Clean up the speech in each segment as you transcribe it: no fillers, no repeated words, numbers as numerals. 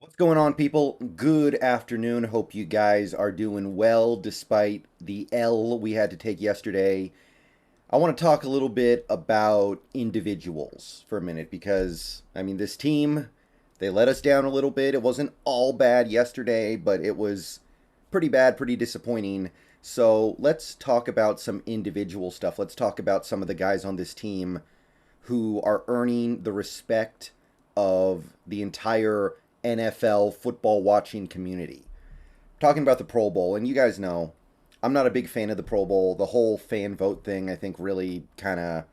What's going on, people? Good afternoon. Hope you guys are doing well despite the L we had to take yesterday. I want to talk a little bit about individuals for a minute because, this team, they let us down a little bit. It wasn't all bad yesterday, but it was pretty bad, pretty disappointing. So let's talk about some individual stuff. Let's talk about some of the guys on this team who are earning the respect of the entire NFL football watching community. Talking about the Pro Bowl, and you guys know, I'm not a big fan of the Pro Bowl. The whole fan vote thing, I think, really kind of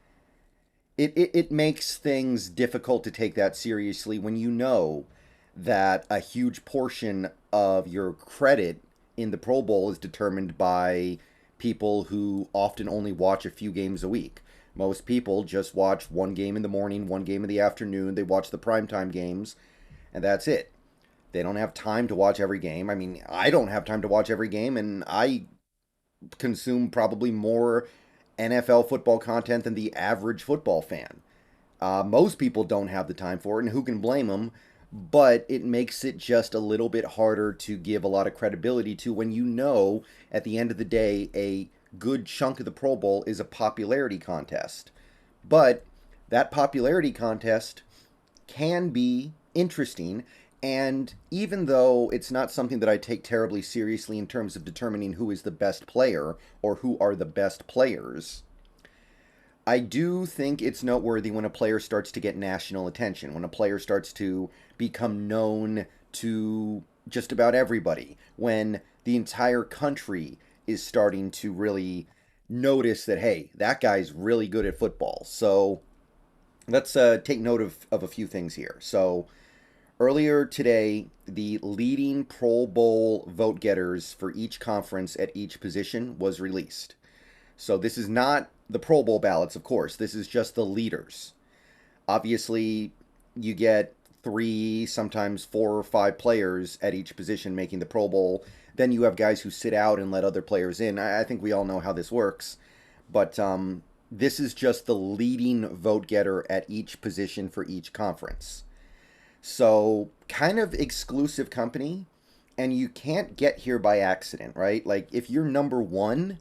it makes things difficult to take that seriously when you know that a huge portion of your credit in the Pro Bowl is determined by people who often only watch a few games a week. Most people just watch one game in the morning, one game in the afternoon. They watch the primetime games, and that's it. They don't have time to watch every game. I don't have time to watch every game, and I consume probably more NFL football content than the average football fan. Most people don't have the time for it, and who can blame them? But it makes it just a little bit harder to give a lot of credibility to when you know at the end of the day a good chunk of the Pro Bowl is a popularity contest. But that popularity contest can be interesting. And even though it's not something that I take terribly seriously in terms of determining who is the best player or who are the best players, I do think it's noteworthy when a player starts to get national attention, when a player starts to become known to just about everybody, when the entire country is starting to really notice that, hey, that guy's really good at football. So let's take note of a few things here. So earlier today, the leading Pro Bowl vote getters for each conference at each position was released. So this is not the Pro Bowl ballots, of course. This is just the leaders. Obviously, you get three, sometimes four or five players at each position making the Pro Bowl. Then you have guys who sit out and let other players in. I think we all know how this works. But this is just the leading vote getter at each position for each conference. So, kind of exclusive company, and you can't get here by accident, right? Like, if you're number one,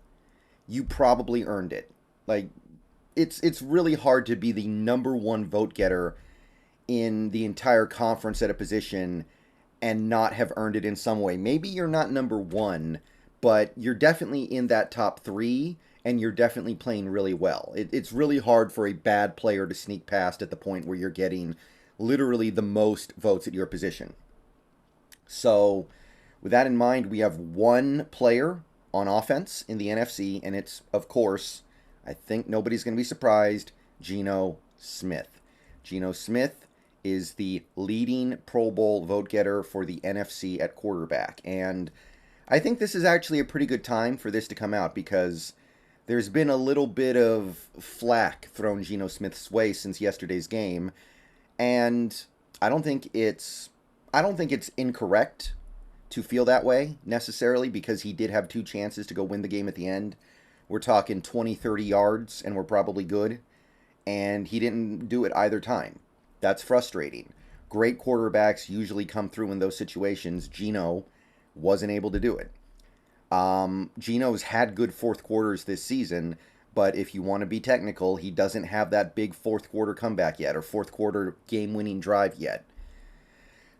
you probably earned it. Like, it's really hard to be the number one vote getter in the entire conference at a position and not have earned it in some way. Maybe you're not number one, but you're definitely in that top three, and you're definitely playing really well. It's really hard for a bad player to sneak past at the point where you're getting literally the most votes at your position. So, with that in mind, we have one player on offense in the NFC, and it's, of course, I think nobody's going to be surprised, Geno Smith. Geno Smith is the leading Pro Bowl vote getter for the NFC at quarterback. And I think this is actually a pretty good time for this to come out because there's been a little bit of flack thrown Geno Smith's way since yesterday's game, and I don't think it's I don't think it's incorrect to feel that way necessarily because he did have two chances to go win the game at the end. We're talking 20, 30 yards and we're probably good, and he didn't do it either time. That's frustrating. Great quarterbacks usually come through in those situations. Geno wasn't able to do it. Geno's had good fourth quarters this season, but if you want to be technical, he doesn't have that big fourth quarter comeback yet or fourth quarter game winning drive yet.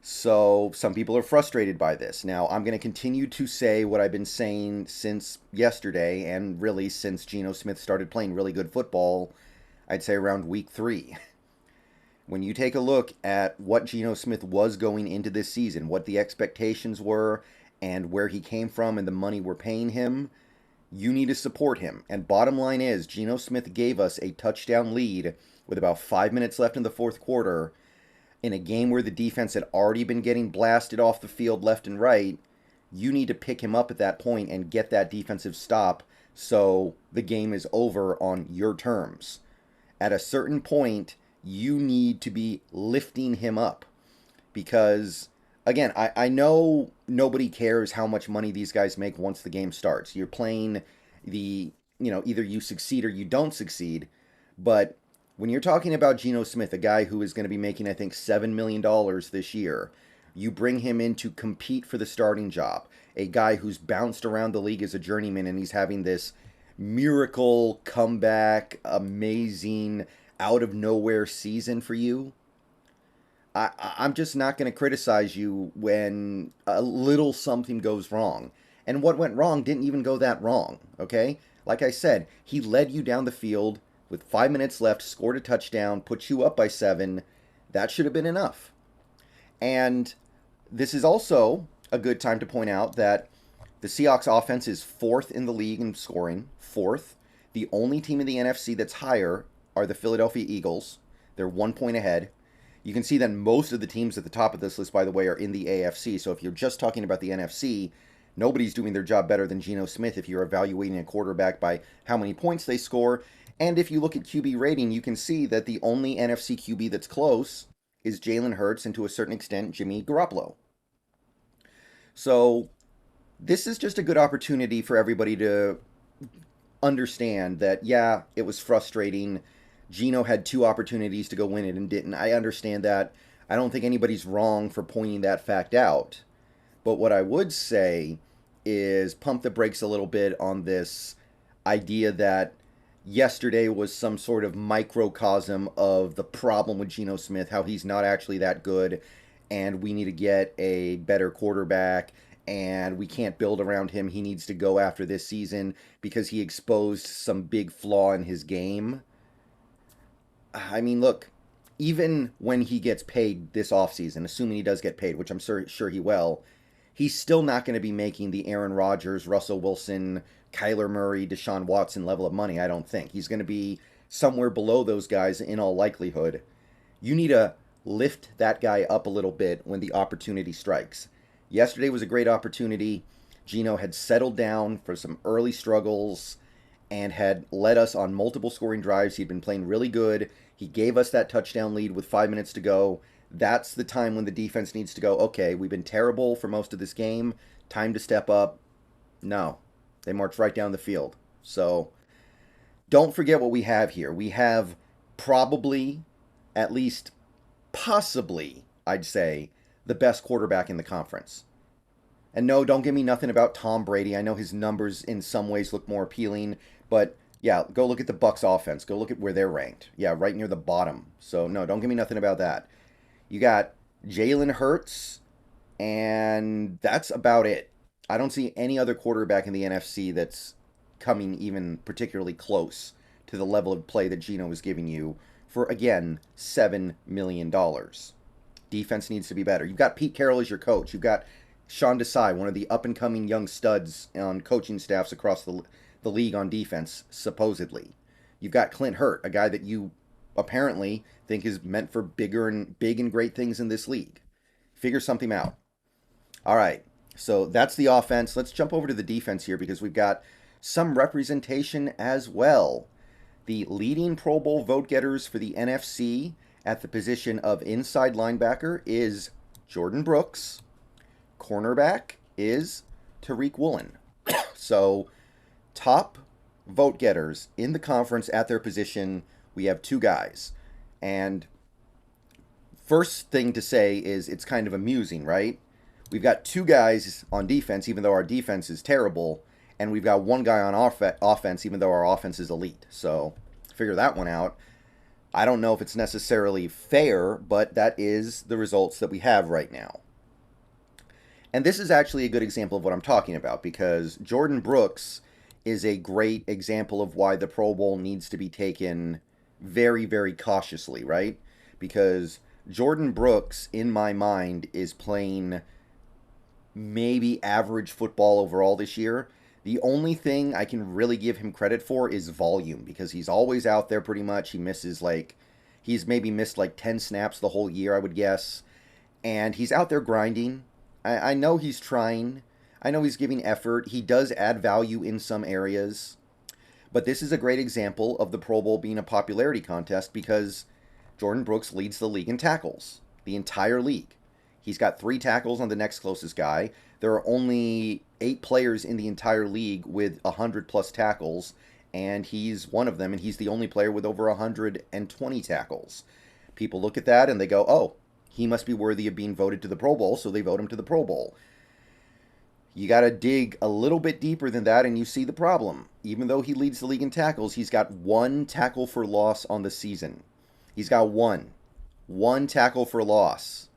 So some people are frustrated by this. Now, I'm going to continue to say what I've been saying since yesterday and really since Geno Smith started playing really good football, I'd say around week 3. When you take a look at what Geno Smith was going into this season, what the expectations were, and where he came from and the money we're paying him, you need to support him. And bottom line is, Geno Smith gave us a touchdown lead with about 5 minutes left in the fourth quarter in a game where the defense had already been getting blasted off the field left and right. You need to pick him up at that point and get that defensive stop so the game is over on your terms. At a certain point, you need to be lifting him up because, again, I know nobody cares how much money these guys make once the game starts. You're playing either you succeed or you don't succeed. But when you're talking about Geno Smith, a guy who is going to be making, I think, $7 million this year, You bring him in to compete for the starting job. A guy who's bounced around the league as a journeyman, and he's having this miracle comeback, amazing, out of nowhere season for you. I'm just not going to criticize you when a little something goes wrong. And what went wrong didn't even go that wrong, okay? Like I said, he led you down the field with 5 minutes left, scored a touchdown, put you up by 7. That should have been enough. And this is also a good time to point out that the Seahawks offense is 4th in the league in scoring, 4th. The only team in the NFC that's higher are the Philadelphia Eagles. They're 1 point ahead. You can see that most of the teams at the top of this list, by the way, are in the AFC. So if you're just talking about the NFC, nobody's doing their job better than Geno Smith if you're evaluating a quarterback by how many points they score. And if you look at QB rating, you can see that the only NFC QB that's close is Jalen Hurts and to a certain extent Jimmy Garoppolo. So this is just a good opportunity for everybody to understand that, yeah, it was frustrating. Geno had 2 opportunities to go win it and didn't. I understand that. I don't think anybody's wrong for pointing that fact out. But what I would say is pump the brakes a little bit on this idea that yesterday was some sort of microcosm of the problem with Geno Smith, how he's not actually that good, and we need to get a better quarterback, and we can't build around him. He needs to go after this season because he exposed some big flaw in his game. I mean, look, even when he gets paid this offseason, assuming he does get paid, which I'm sure he will, he's still not going to be making the Aaron Rodgers, Russell Wilson, Kyler Murray, Deshaun Watson level of money, I don't think. He's going to be somewhere below those guys in all likelihood. You need to lift that guy up a little bit when the opportunity strikes. Yesterday was a great opportunity. Geno had settled down for some early struggles and had led us on multiple scoring drives. He'd been playing really good. He gave us that touchdown lead with 5 minutes to go. That's the time when the defense needs to go, okay, we've been terrible for most of this game. Time to step up. No. They marched right down the field. So don't forget what we have here. We have probably, at least possibly, I'd say, the best quarterback in the conference. And no, don't give me nothing about Tom Brady. I know his numbers in some ways look more appealing, but yeah, go look at the Bucs offense. Go look at where they're ranked. Yeah, right near the bottom. So no, don't give me nothing about that. You got Jalen Hurts, and that's about it. I don't see any other quarterback in the NFC that's coming even particularly close to the level of play that Geno is giving you for, again, $7 million. Defense needs to be better. You've got Pete Carroll as your coach. You've got Sean Desai, one of the up-and-coming young studs on coaching staffs across the league on defense, supposedly. You've got Clint Hurt, a guy that you apparently think is meant for big and great things in this league. Figure something out. All right, so that's the offense. Let's jump over to the defense here because we've got some representation as well. The leading Pro Bowl vote getters for the NFC at the position of inside linebacker is Jordyn Brooks. Cornerback is Tariq Woolen. So, top vote getters in the conference at their position, we have 2 guys. And first thing to say is it's kind of amusing, right? We've got 2 guys on defense, even though our defense is terrible, and we've got 1 guy on offense, even though our offense is elite. So, figure that one out. I don't know if it's necessarily fair, but that is the results that we have right now. And this is actually a good example of what I'm talking about because Jordyn Brooks is a great example of why the Pro Bowl needs to be taken very, very cautiously, right? Because Jordyn Brooks, in my mind, is playing maybe average football overall this year. The only thing I can really give him credit for is volume because he's always out there pretty much. He's maybe missed like 10 snaps the whole year, I would guess. And he's out there grinding. I know he's trying. I know he's giving effort. He does add value in some areas. But this is a great example of the Pro Bowl being a popularity contest because Jordyn Brooks leads the league in tackles. The entire league. He's got 3 tackles on the next closest guy. There are only 8 players in the entire league with 100-plus tackles, and he's one of them, and he's the only player with over 120 tackles. People look at that and they go, oh, He must be worthy of being voted to the Pro Bowl, so they vote him to the Pro Bowl. You got to dig a little bit deeper than that, and you see the problem. Even though he leads the league in tackles, he's got one tackle for loss on the season. He's got one tackle for loss.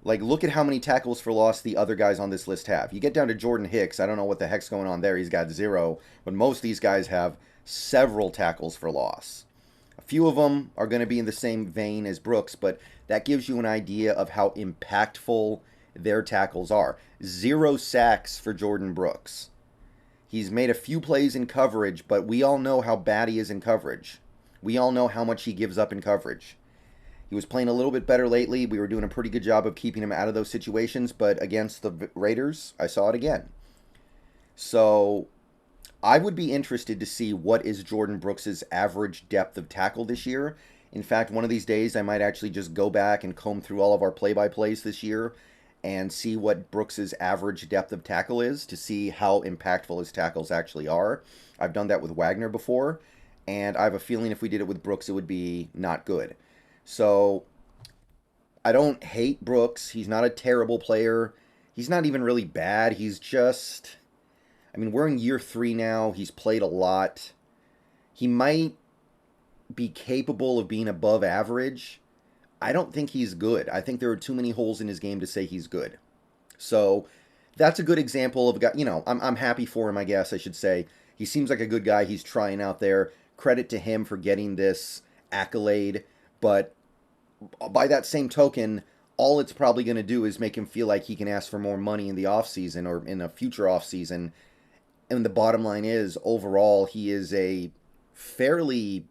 Like, look at how many tackles for loss the other guys on this list have. You get down to Jordan Hicks, I don't know what the heck's going on there. He's got 0, but most of these guys have several tackles for loss. A few of them are going to be in the same vein as Brooks, but that gives you an idea of how impactful their tackles are. 0 sacks for Jordyn Brooks. He's made a few plays in coverage, but we all know how bad he is in coverage. We all know how much he gives up in coverage. He was playing a little bit better lately. We were doing a pretty good job of keeping him out of those situations, but against the Raiders, I saw it again. So I would be interested to see what is Jordyn Brooks' average depth of tackle this year. In fact, one of these days, I might actually just go back and comb through all of our play-by-plays this year and see what Brooks' average depth of tackle is to see how impactful his tackles actually are. I've done that with Wagner before, and I have a feeling if we did it with Brooks, it would be not good. So I don't hate Brooks. He's not a terrible player. He's not even really bad. He's just... I mean, we're in year 3 now. He's played a lot. He might be capable of being above average. I don't think he's good. I think there are too many holes in his game to say he's good. So that's a good example of a guy, I'm happy for him, I guess I should say. He seems like a good guy. He's trying out there. Credit to him for getting this accolade. But by that same token, all it's probably going to do is make him feel like he can ask for more money in the offseason or in a future offseason. And the bottom line is, overall, he is a fairly,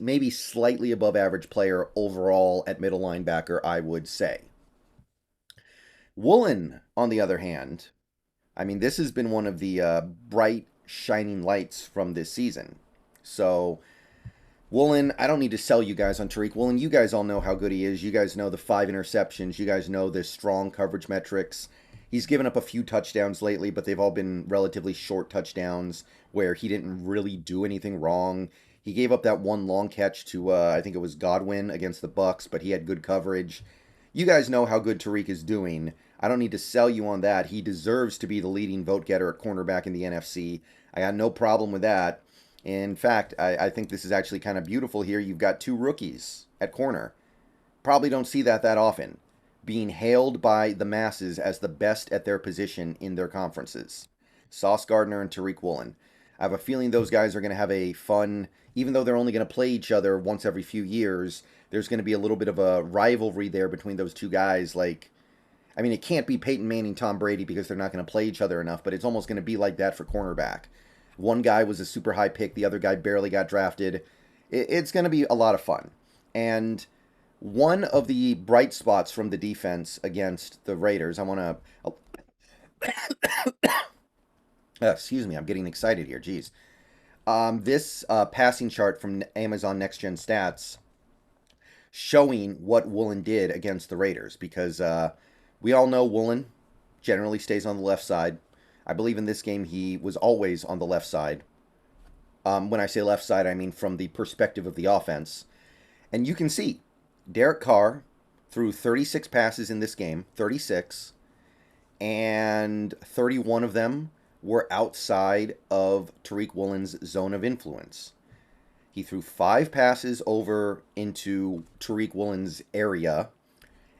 maybe slightly above average player overall at middle linebacker, I would say. Woolen, on the other hand, I mean, this has been one of the bright, shining lights from this season. So, Woolen, I don't need to sell you guys on Tariq Woolen. You guys all know how good he is. You guys know the 5 interceptions. You guys know the strong coverage metrics. He's given up a few touchdowns lately, but they've all been relatively short touchdowns where he didn't really do anything wrong. He gave up that one long catch to, I think it was Godwin against the Bucks, but he had good coverage. You guys know how good Tariq is doing. I don't need to sell you on that. He deserves to be the leading vote getter at cornerback in the NFC. I got no problem with that. In fact, I think this is actually kind of beautiful here. You've got 2 rookies at corner. Probably don't see that often. Being hailed by the masses as the best at their position in their conferences. Sauce Gardner and Tariq Woolen. I have a feeling those guys are going to have a fun, even though they're only going to play each other once every few years, there's going to be a little bit of a rivalry there between those 2 guys. Like, I mean, it can't be Peyton Manning, Tom Brady because they're not going to play each other enough, but it's almost going to be like that for cornerback. One guy was a super high pick, the other guy barely got drafted. It's going to be a lot of fun. And one of the bright spots from the defense against the Raiders, I want to... excuse me, I'm getting excited here, geez. This passing chart from Amazon Next Gen Stats showing what Woolen did against the Raiders, because we all know Woolen generally stays on the left side. I believe in this game he was always on the left side. When I say left side, I mean from the perspective of the offense. And you can see Derek Carr threw 36 passes in this game, 36, and 31 of them were outside of Tariq Woolen's zone of influence. He threw 5 passes over into Tariq Woolen's area,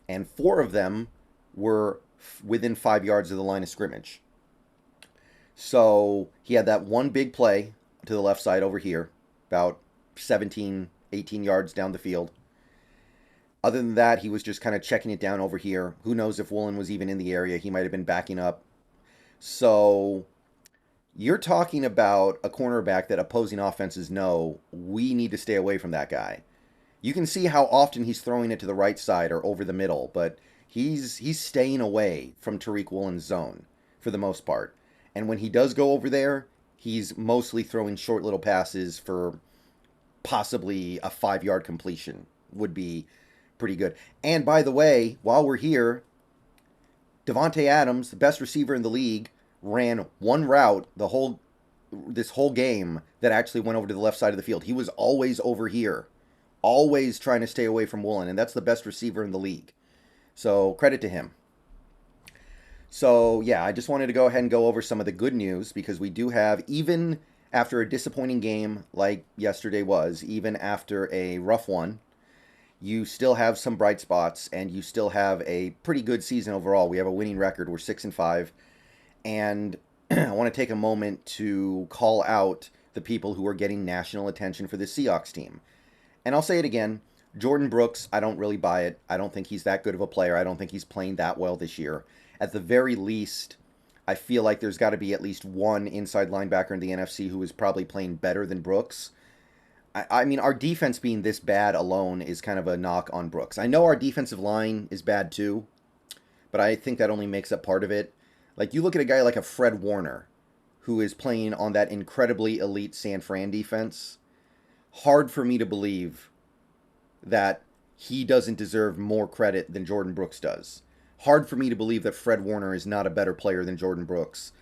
and 4 of them were within 5 yards of the line of scrimmage. So he had that one big play to the left side over here, about 17, 18 yards down the field. Other than that, he was just kind of checking it down over here. Who knows if Woolen was even in the area. He might have been backing up. So you're talking about a cornerback that opposing offenses know we need to stay away from that guy. You can see how often he's throwing it to the right side or over the middle, but he's staying away from Tariq Woolen's zone for the most part. And when he does go over there, he's mostly throwing short little passes for possibly a 5-yard completion would be pretty good. And by the way, while we're here, Davante Adams, the best receiver in the league, ran one route this whole game that actually went over to the left side of the field. He was always over here. always trying to stay away from Woolen, and that's the best receiver in the league. So credit to him. So yeah, I just wanted to go ahead and go over some of the good news because we do have, even after a disappointing game like yesterday was, even after a rough one, you still have some bright spots and you still have a pretty good season overall. We have a winning record. We're 6-5. And I want to take a moment to call out the people who are getting national attention for the Seahawks team. And I'll say it again, Jordyn Brooks, I don't really buy it. I don't think he's that good of a player. I don't think he's playing that well this year. At the very least, I feel like there's got to be at least one inside linebacker in the NFC who is probably playing better than Brooks. I mean, our defense being this bad alone is kind of a knock on Brooks. I know our defensive line is bad too, but I think that only makes up part of it. Like, you look at a guy like a Fred Warner, who is playing on that incredibly elite San Fran defense. Hard for me to believe that he doesn't deserve more credit than Jordyn Brooks does. Hard for me to believe that Fred Warner is not a better player than Jordyn Brooks,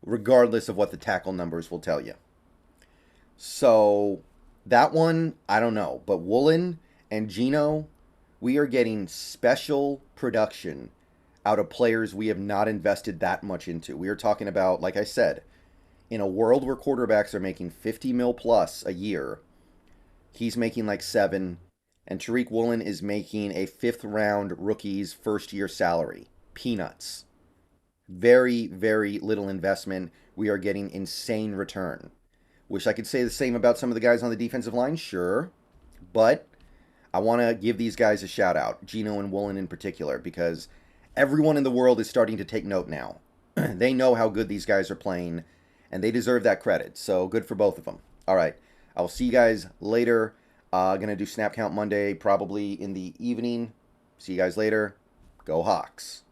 regardless of what the tackle numbers will tell you. So, that one, I don't know. But Woolen and Geno, we are getting special production out of players we have not invested that much into. We are talking about, like I said, in a world where quarterbacks are making 50 mil plus a year, he's making like 7, and Tariq Woolen is making a 5th round rookie's first year salary. Peanuts. Very, very little investment. We are getting insane return. Wish I could say the same about some of the guys on the defensive line, sure. But I want to give these guys a shout out, Geno and Woolen in particular, because everyone in the world is starting to take note now. They know how good these guys are playing, and they deserve that credit. So good for both of them. All right. I will see you guys later. Going to do Snap Count Monday, probably in the evening. See you guys later. Go Hawks.